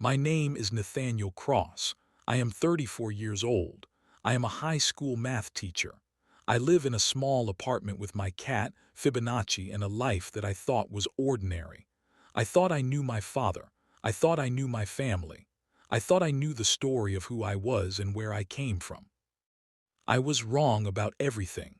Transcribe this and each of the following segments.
My name is Nathaniel Cross. I am 34 years old. I am a high school math teacher. I live in a small apartment with my cat, Fibonacci, and a life that I thought was ordinary. I thought I knew my father. I thought I knew my family. I thought I knew the story of who I was and where I came from. I was wrong about everything.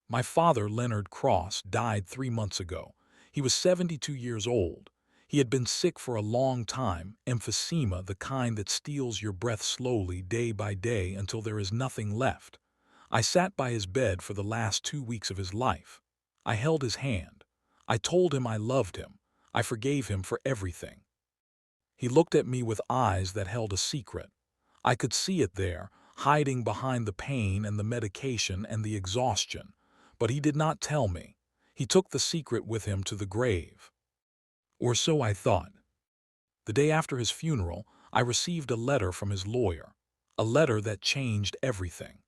My father, Leonard Cross, died 3 months ago. He was 72 years old. He had been sick for a long time, emphysema, the kind that steals your breath slowly day by day until there is nothing left. I sat by his bed for the last 2 weeks of his life. I held his hand. I told him I loved him. I forgave him for everything. He looked at me with eyes that held a secret. I could see it there, hiding behind the pain and the medication and the exhaustion. But he did not tell me. He took the secret with him to the grave. Or so I thought. The day after his funeral, I received a letter from his lawyer. A letter that changed everything.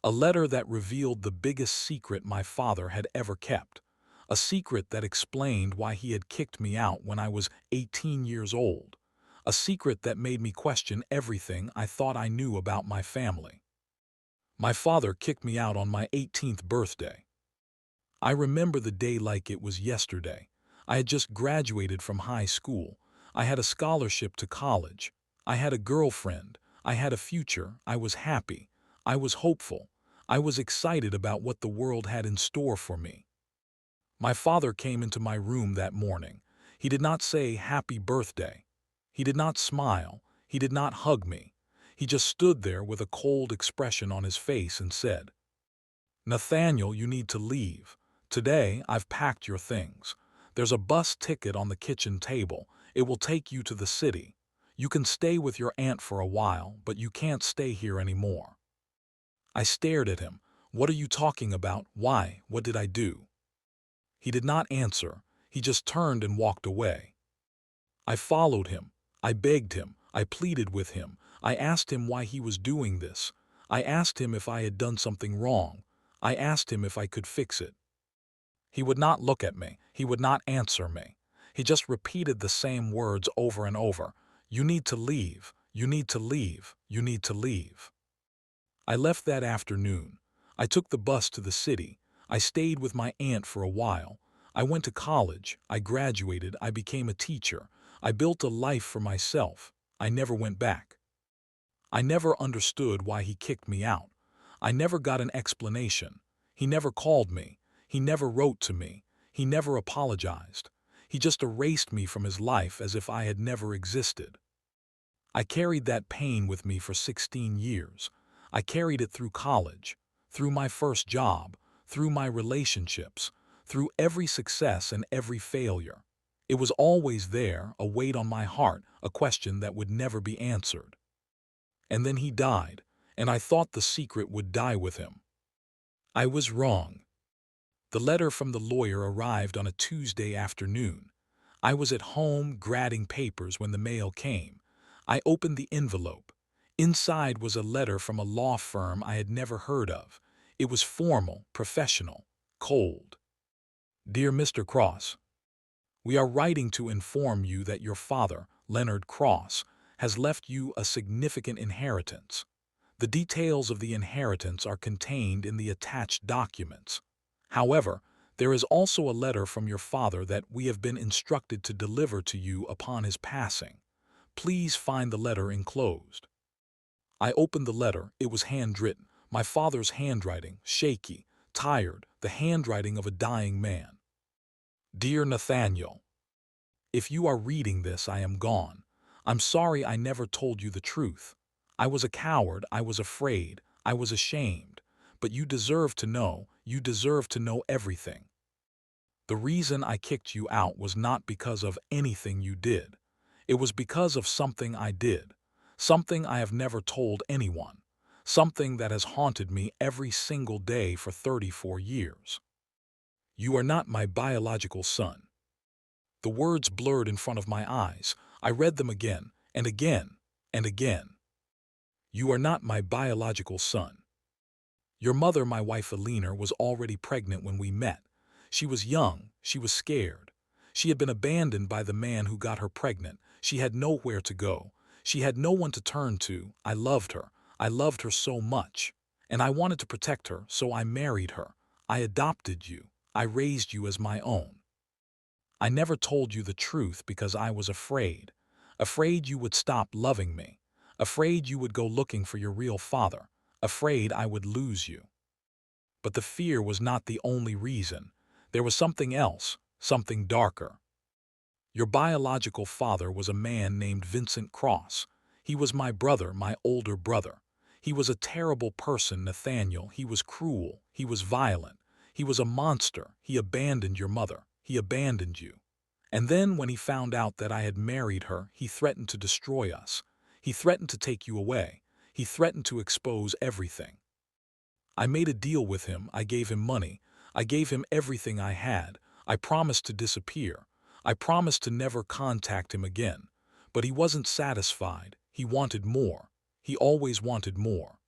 A letter that revealed the biggest secret my father had ever kept. A secret that explained why he had kicked me out when I was 18 years old. A secret that made me question everything I thought I knew about my family. My father kicked me out on my 18th birthday. I remember the day like it was yesterday. I had just graduated from high school. I had a scholarship to college. I had a girlfriend. I had a future. I was happy. I was hopeful. I was excited about what the world had in store for me. My father came into my room that morning. He did not say happy birthday. He did not smile. He did not hug me. He just stood there with a cold expression on his face and said, "Nathaniel, you need to leave. Today, I've packed your things. There's a bus ticket on the kitchen table. It will take you to the city. You can stay with your aunt for a while, but you can't stay here anymore." I stared at him. "What are you talking about? Why? What did I do?" He did not answer. He just turned and walked away. I followed him. I begged him. I pleaded with him. I asked him why he was doing this. I asked him if I had done something wrong. I asked him if I could fix it. He would not look at me. He would not answer me. He just repeated the same words over and over. "You need to leave. You need to leave. You need to leave." I left that afternoon. I took the bus to the city. I stayed with my aunt for a while. I went to college. I graduated. I became a teacher. I built a life for myself. I never went back. I never understood why he kicked me out. I never got an explanation. He never called me. He never wrote to me. He never apologized. He just erased me from his life as if I had never existed. I carried that pain with me for 16 years. I carried it through college, through my first job, through my relationships, through every success and every failure. It was always there, a weight on my heart, a question that would never be answered. And then he died, and I thought the secret would die with him. I was wrong. The letter from the lawyer arrived on a Tuesday afternoon. I was at home grading papers when the mail came. I opened the envelope. Inside was a letter from a law firm I had never heard of. It was formal, professional, cold. "Dear Mr. Cross, we are writing to inform you that your father, Leonard Cross, has left you a significant inheritance. The details of the inheritance are contained in the attached documents. However, there is also a letter from your father that we have been instructed to deliver to you upon his passing. Please find the letter enclosed." I opened the letter. It was handwritten. My father's handwriting, shaky, tired, the handwriting of a dying man. "Dear Nathaniel, if you are reading this, I am gone. I'm sorry I never told you the truth. I was a coward. I was afraid. I was ashamed. But you deserve to know. You deserve to know everything. The reason I kicked you out was not because of anything you did. It was because of something I did. Something I have never told anyone. Something that has haunted me every single day for 34 years. You are not my biological son." The words blurred in front of my eyes. I read them again and again and again. "You are not my biological son. Your mother, my wife Alina, was already pregnant when we met. She was young. She was scared. She had been abandoned by the man who got her pregnant. She had nowhere to go. She had no one to turn to. I loved her. I loved her so much. And I wanted to protect her, so I married her. I adopted you. I raised you as my own. I never told you the truth because I was afraid. Afraid you would stop loving me. Afraid you would go looking for your real father. Afraid I would lose you. But the fear was not the only reason. There was something else, something darker. Your biological father was a man named Vincent Cross. He was my brother, my older brother. He was a terrible person, Nathaniel. He was cruel. He was violent. He was a monster. He abandoned your mother. He abandoned you. And then when he found out that I had married her, he threatened to destroy us. He threatened to take you away. He threatened to expose everything. I made a deal with him. I gave him money. I gave him everything I had. I promised to disappear. I promised to never contact him again. But he wasn't satisfied. He wanted more. He always wanted more.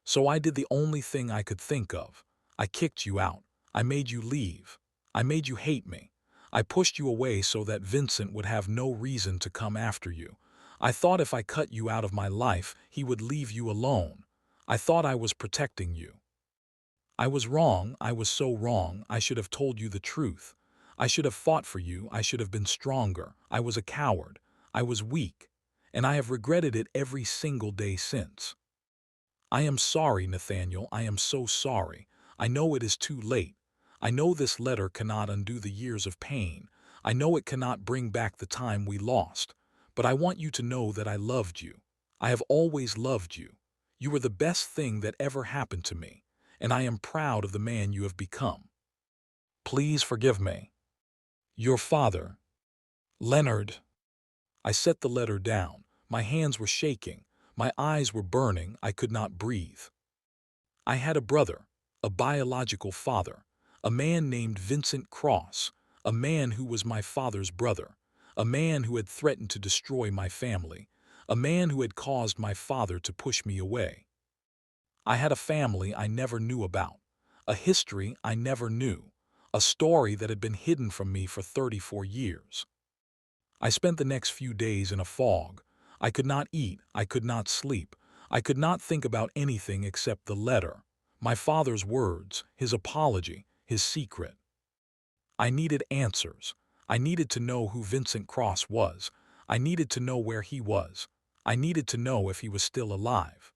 So I did the only thing I could think of. I kicked you out. I made you leave. I made you hate me. I pushed you away so that Vincent would have no reason to come after you. I thought if I cut you out of my life, he would leave you alone. I thought I was protecting you. I was wrong. I was so wrong. I should have told you the truth. I should have fought for you. I should have been stronger. I was a coward. I was weak. And I have regretted it every single day since. I am sorry, Nathaniel. I am so sorry. I know it is too late. I know this letter cannot undo the years of pain. I know it cannot bring back the time we lost. But I want you to know that I loved you. I have always loved you. You were the best thing that ever happened to me, and I am proud of the man you have become. Please forgive me. Your father, Leonard. I set the letter down. My hands were shaking. My eyes were burning. I could not breathe. I had a brother, a biological father, a man named Vincent Cross, a man who was my father's brother, a man who had threatened to destroy my family, a man who had caused my father to push me away. I had a family I never knew about, a history I never knew, a story that had been hidden from me for 34 years. I spent the next few days in a fog. I could not eat. I could not sleep. I could not think about anything except the letter, my father's words, his apology, his secret. I needed answers. I needed to know who Vincent Cross was. I needed to know where he was. I needed to know if he was still alive.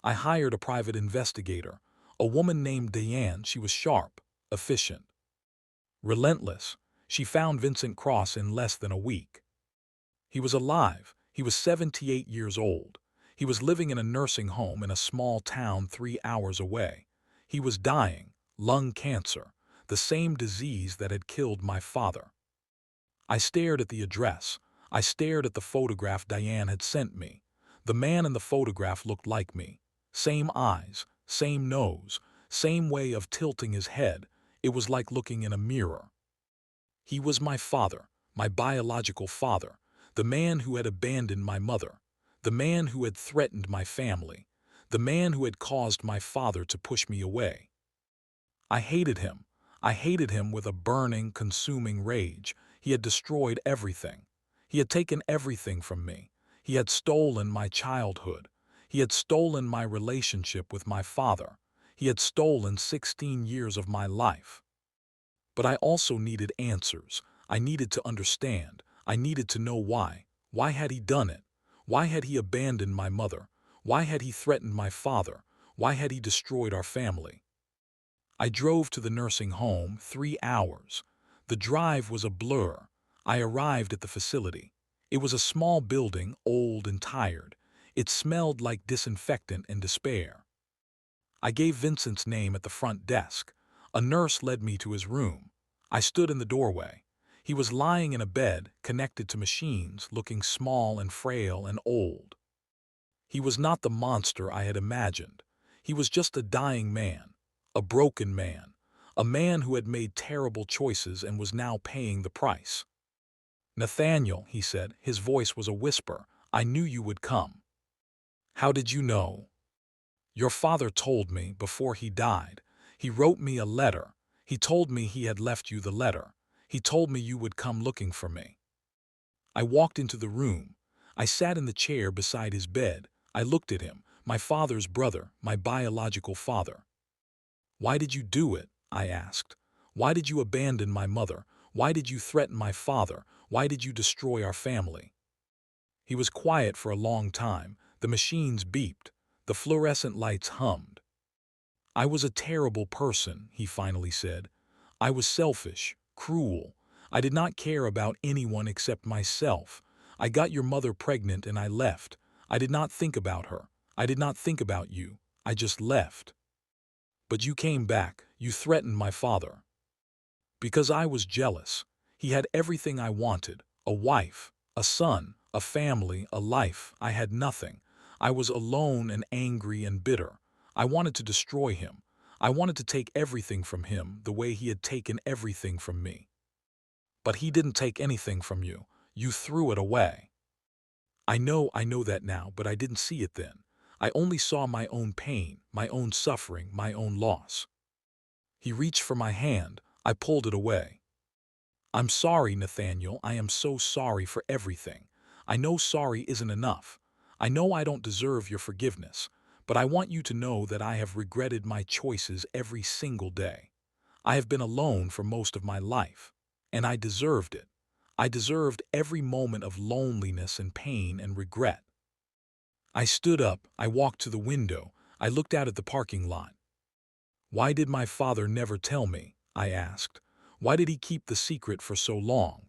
I hired a private investigator, a woman named Diane. She was sharp, efficient, relentless. She found Vincent Cross in less than a week. He was alive. He was 78 years old. He was living in a nursing home in a small town 3 hours away. He was dying, lung cancer, the same disease that had killed my father. I stared at the address. I stared at the photograph Diane had sent me. The man in the photograph looked like me. Same eyes, same nose, same way of tilting his head. It was like looking in a mirror. He was my father, my biological father, the man who had abandoned my mother, the man who had threatened my family, the man who had caused my father to push me away. I hated him. I hated him with a burning, consuming rage. He had destroyed everything. He had taken everything from me. He had stolen my childhood. He had stolen my relationship with my father. He had stolen 16 years of my life. But I also needed answers. I needed to understand. I needed to know why. Why had he done it? Why had he abandoned my mother? Why had he threatened my father? Why had he destroyed our family? I drove to the nursing home 3 hours. The drive was a blur. I arrived at the facility. It was a small building, old and tired. It smelled like disinfectant and despair. I gave Vincent's name at the front desk. A nurse led me to his room. I stood in the doorway. He was lying in a bed, connected to machines, looking small and frail and old. He was not the monster I had imagined. He was just a dying man, a broken man, a man who had made terrible choices and was now paying the price. Nathaniel, he said, his voice was a whisper, I knew you would come. How did you know? Your father told me before he died. He wrote me a letter. He told me he had left you the letter. He told me you would come looking for me. I walked into the room. I sat in the chair beside his bed. I looked at him, my father's brother, my biological father. "Why did you do it?" I asked. "Why did you abandon my mother? Why did you threaten my father? Why did you destroy our family?" He was quiet for a long time. The machines beeped. The fluorescent lights hummed. "I was a terrible person," he finally said. "I was selfish, cruel. I did not care about anyone except myself. I got your mother pregnant and I left. I did not think about her. I did not think about you. I just left. But you came back. You threatened my father. Because I was jealous. He had everything I wanted. A wife, a son, a family, a life. I had nothing. I was alone and angry and bitter. I wanted to destroy him. I wanted to take everything from him the way he had taken everything from me. But he didn't take anything from you. You threw it away. I know that now, but I didn't see it then. I only saw my own pain, my own suffering, my own loss." He reached for my hand. I pulled it away. "I'm sorry, Nathaniel. I am so sorry for everything. I know sorry isn't enough. I know I don't deserve your forgiveness, but I want you to know that I have regretted my choices every single day. I have been alone for most of my life, and I deserved it. I deserved every moment of loneliness and pain and regret." I stood up. I walked to the window. I looked out at the parking lot. "Why did my father never tell me?" I asked. "Why did he keep the secret for so long?"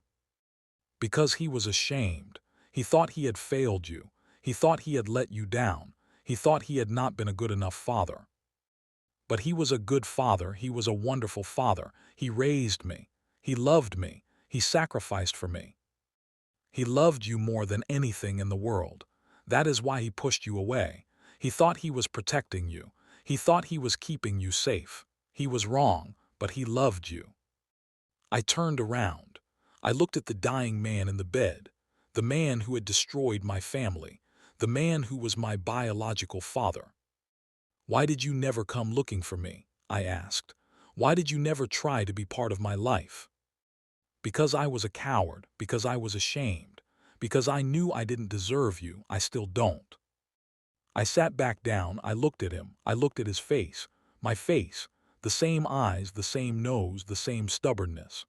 "Because he was ashamed. He thought he had failed you. He thought he had let you down. He thought he had not been a good enough father. But he was a good father. He was a wonderful father. He raised me. He loved me. He sacrificed for me. He loved you more than anything in the world. That is why he pushed you away. He thought he was protecting you. He thought he was keeping you safe. He was wrong, but he loved you." I turned around. I looked at the dying man in the bed, the man who had destroyed my family, the man who was my biological father. "Why did you never come looking for me?" I asked. "Why did you never try to be part of my life?" "Because I was a coward, because I was ashamed, because I knew I didn't deserve you. I still don't." I sat back down. I looked at him. I looked at his face. My face. The same eyes, the same nose, the same stubbornness.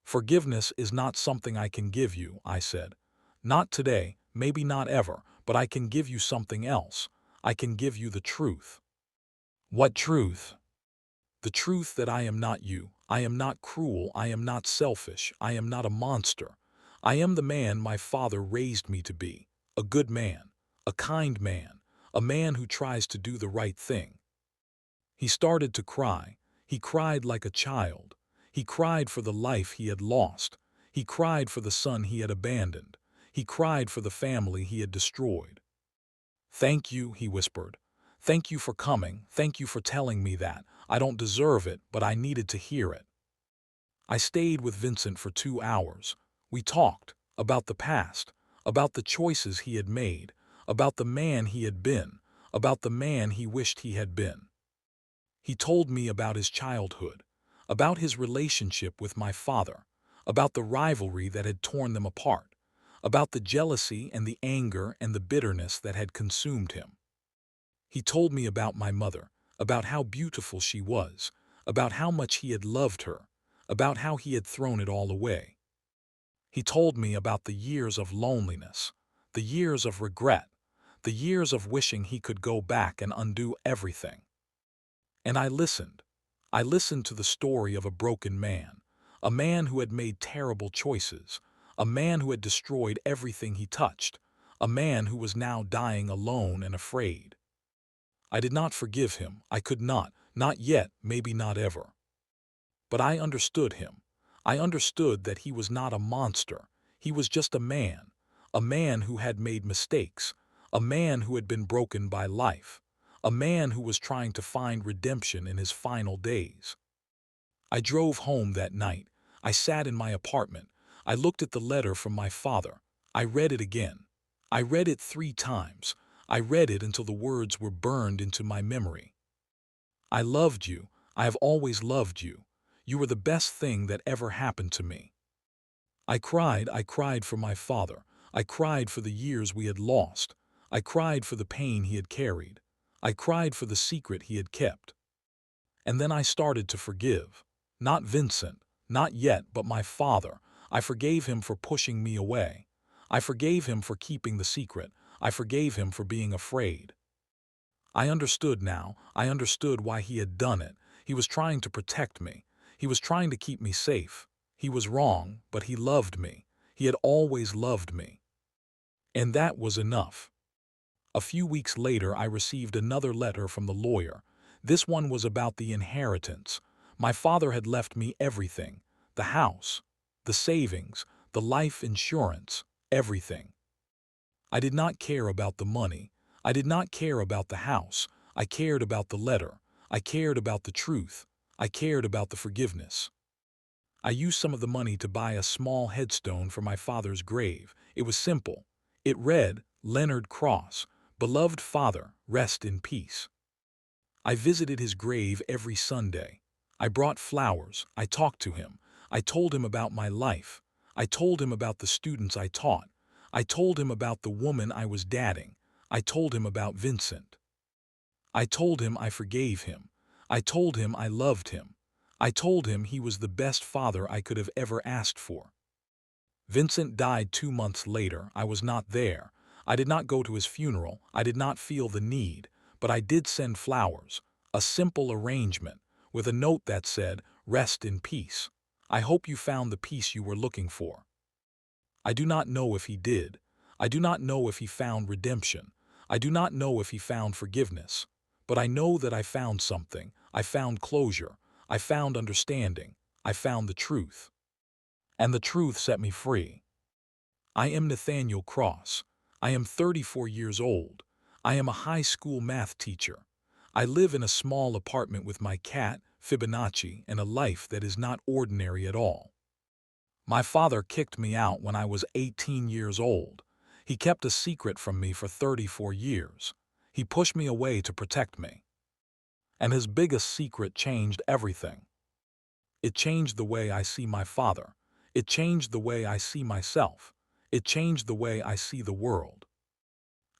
"Forgiveness is not something I can give you," I said. "Not today, maybe not ever, but I can give you something else. I can give you the truth." "What truth?" "The truth that I am not you. I am not cruel. I am not selfish. I am not a monster. I am the man my father raised me to be. A good man. A kind man. A man who tries to do the right thing." He started to cry. He cried like a child. He cried for the life he had lost. He cried for the son he had abandoned. He cried for the family he had destroyed. "Thank you," he whispered. "Thank you for coming. Thank you for telling me that. I don't deserve it, but I needed to hear it." I stayed with Vincent for 2 hours. We talked about the past, about the choices he had made, about the man he had been, about the man he wished he had been. He told me about his childhood, about his relationship with my father, about the rivalry that had torn them apart, about the jealousy and the anger and the bitterness that had consumed him. He told me about my mother, about how beautiful she was, about how much he had loved her, about how he had thrown it all away. He told me about the years of loneliness, the years of regret, the years of wishing he could go back and undo everything. And I listened. I listened to the story of a broken man, a man who had made terrible choices, a man who had destroyed everything he touched, a man who was now dying alone and afraid. I did not forgive him. I could not yet, maybe not ever. But I understood him. I understood that he was not a monster. He was just a man who had made mistakes, a man who had been broken by life, a man who was trying to find redemption in his final days. I drove home that night. I sat in my apartment. I looked at the letter from my father. I read it again. I read it 3 times. I read it until the words were burned into my memory. "I loved you. I have always loved you. You were the best thing that ever happened to me." I cried for my father. I cried for the years we had lost. I cried for the pain he had carried. I cried for the secret he had kept. And then I started to forgive. Not Vincent, not yet, but my father. I forgave him for pushing me away. I forgave him for keeping the secret. I forgave him for being afraid. I understood now. I understood why he had done it. He was trying to protect me. He was trying to keep me safe. He was wrong, but he loved me. He had always loved me. And that was enough. A few weeks later, I received another letter from the lawyer. This one was about the inheritance. My father had left me everything: the house, the savings, the life insurance, everything. I did not care about the money. I did not care about the house. I cared about the letter. I cared about the truth. I cared about the forgiveness. I used some of the money to buy a small headstone for my father's grave. It was simple. It read, "Leonard Cross, beloved father, rest in peace." I visited his grave every Sunday. I brought flowers. I talked to him. I told him about my life. I told him about the students I taught. I told him about the woman I was dating. I told him about Vincent. I told him I forgave him. I told him I loved him. I told him he was the best father I could have ever asked for. Vincent died 2 months later. I was not there. I did not go to his funeral. I did not feel the need, but I did send flowers, a simple arrangement, with a note that said, "Rest in peace. I hope you found the peace you were looking for." I do not know if he did. I do not know if he found redemption. I do not know if he found forgiveness. But I know that I found something. I found closure. I found understanding. I found the truth. And the truth set me free. I am Nathaniel Cross. I am 34 years old. I am a high school math teacher. I live in a small apartment with my cat, Fibonacci, and a life that is not ordinary at all. My father kicked me out when I was 18 years old. He kept a secret from me for 34 years. He pushed me away to protect me. And his biggest secret changed everything. It changed the way I see my father. It changed the way I see myself. It changed the way I see the world.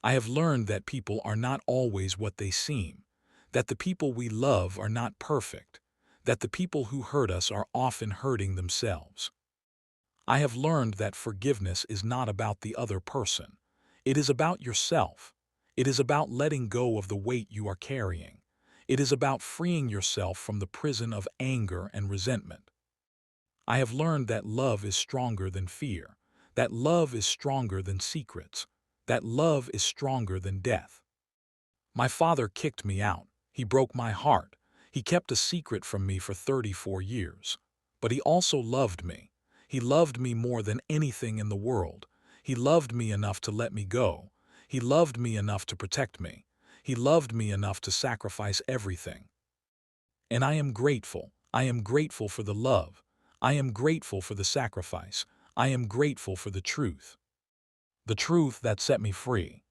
I have learned that people are not always what they seem, that the people we love are not perfect, that the people who hurt us are often hurting themselves. I have learned that forgiveness is not about the other person. It is about yourself. It is about letting go of the weight you are carrying. It is about freeing yourself from the prison of anger and resentment. I have learned that love is stronger than fear, that love is stronger than secrets, that love is stronger than death. My father kicked me out. He broke my heart. He kept a secret from me for 34 years. But he also loved me. He loved me more than anything in the world. He loved me enough to let me go. He loved me enough to protect me. He loved me enough to sacrifice everything. And I am grateful. I am grateful for the love. I am grateful for the sacrifice. I am grateful for the truth. The truth that set me free.